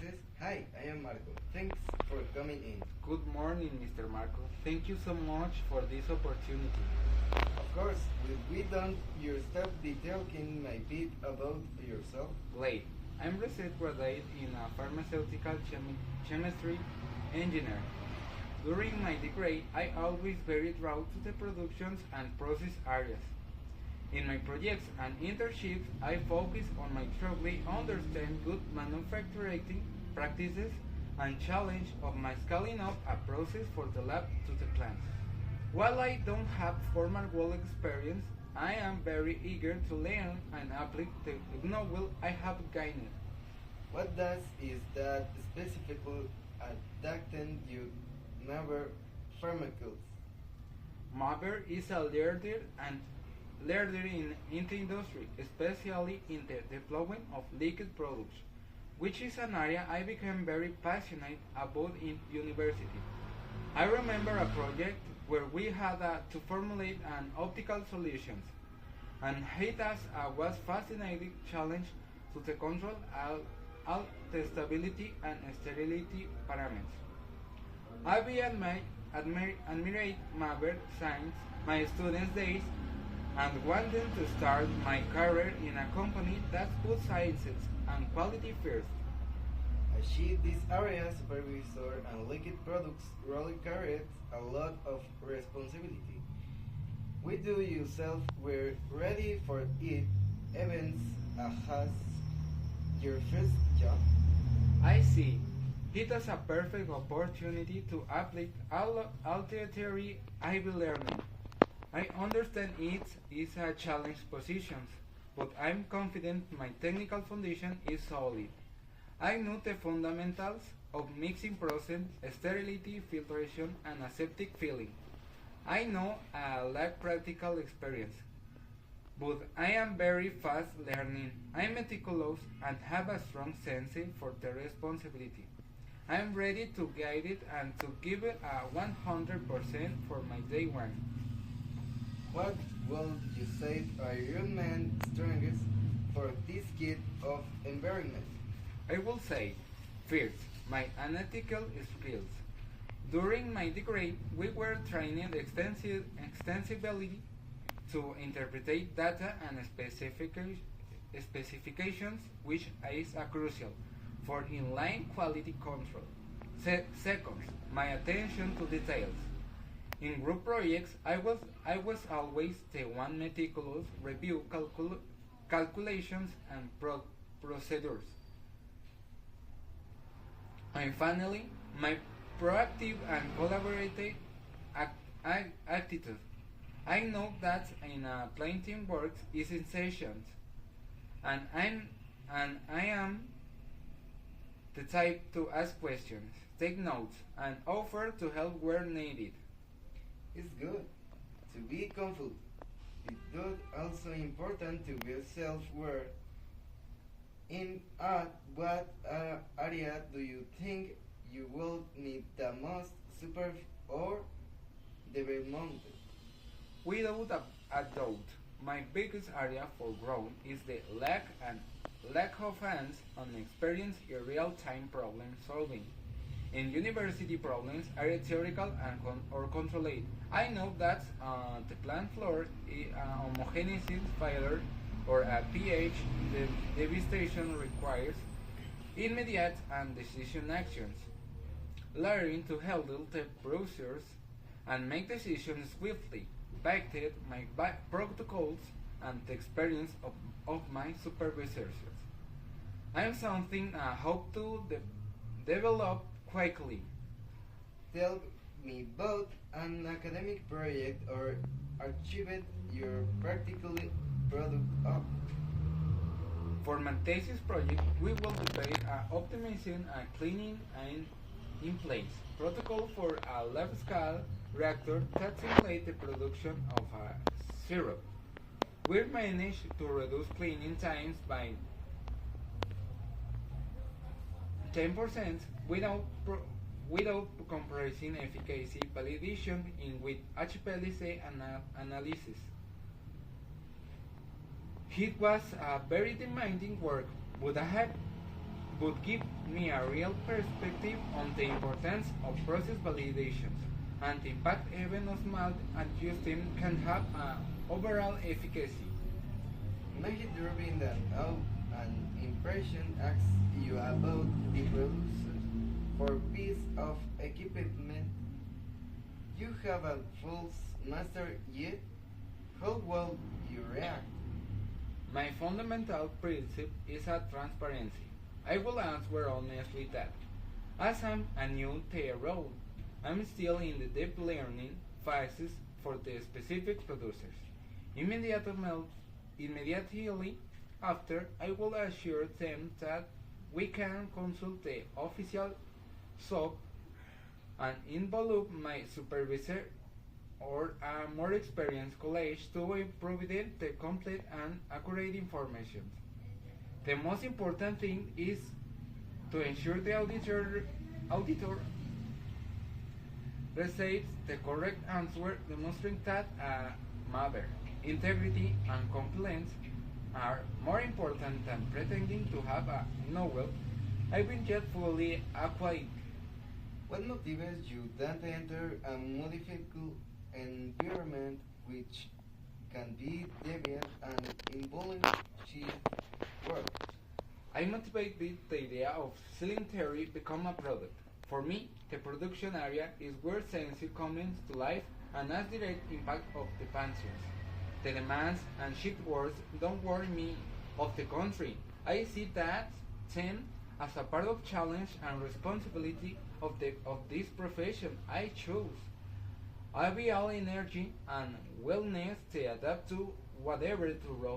says, "Hi, I am Marco. Thanks for coming in." Good morning, Mr. Marco. Thank you so much for this opportunity. Of course, will we don't your stop talking my bit about yourself? Late. I'm research graduate in a pharmaceutical chemistry engineer. During my degree, I always very drawn to the productions and process areas. In my projects and internships, I focus on my truly understand good manufacturing practices and challenge of my scaling up a process for the lab to the plant. While I don't have formal work experience, I am very eager to learn and apply the knowledge I have gained. What does is that specifically adapting you never pharmaceuticals? Maber is a leader in the industry, especially in the development of liquid products, which is an area I became very passionate about in university. I remember a project where we had to formulate an optical solutions, and was fascinating challenge to the control all the stability and sterility parameters. I be admirate Maber since my students days and wanted to start my career in a company that puts sciences and quality first. Achieve this area supervisor and liquid products really carried a lot of responsibility. We do yourself were ready for it events has your first job. I see. It is a perfect opportunity to apply all the theory I will learning. I understand it is a challenge position, but I'm confident my technical foundation is solid. I know the fundamentals of mixing process, sterility, filtration, and aseptic filling. I know I lack practical experience, but I am very fast learning. I'm meticulous and have a strong sense for the responsibility. I'm ready to guide it and to give it a 100% for my day one. What will you say are your main strengths for this kind of environment? I will say, first, my analytical skills. During my degree, we were trained extensively to interpret data and specifications, which is a crucial for inline quality control. Second, my attention to details. In group projects, I was always the one meticulous review calculations and procedures. And finally, my proactive and collaborative attitude. I know that in a plain teamwork is essential, and I am the type to ask questions, take notes, and offer to help where needed. It's good to be comfortable. It's good also important to be self-aware. In what area do you think you will need the most support or development? Without a doubt, my biggest area for growth is the lack of hands-on experience in real-time problem solving. In university problems are theoretical and or controlled. I know that the plant floor homogeneous failure or a pH devastation requires immediate and decision actions. Learning to handle the procedures and make decisions swiftly backed my protocols and the experience of my supervisors. I am something I hope to develop quickly. Tell me about an academic project or achieved your practical product up. For my thesis project, we will debate optimizing and cleaning and in place protocol for a lab scale reactor that simulates the production of a syrup. We managed to reduce cleaning times by 10% without compromising efficacy validation in with HPLC analysis. It was a very demanding work, but I have but give me a real perspective on the importance of process validations and the impact even a small adjustment can have an overall efficacy. Make it driven that out an impression asks you about the producers for piece of equipment you have a full master yet. How will you react? My fundamental principle is a transparency. I will answer honestly that, as I'm a new TE role, I'm still in the deep learning phases for the specific producers. Immediately after, I will assure them that we can consult the official SOP and involve my supervisor or a more experienced colleague to provide the complete and accurate information. The most important thing is to ensure the auditor receives the correct answer, demonstrating that matter, integrity, and compliance are more important than pretending to have a knowledge I will yet fully acquired. What motivates you then to enter a modified environment which can be deviant and involving shift work? I motivate with the idea of selling theory become a product. For me, the production area is where science comes to life and has direct impact of the pensions. The demands and shift works don't worry me of the country. I see that then as a part of challenge and responsibility of this profession I chose. I be all energy and willingness to adapt to whatever the road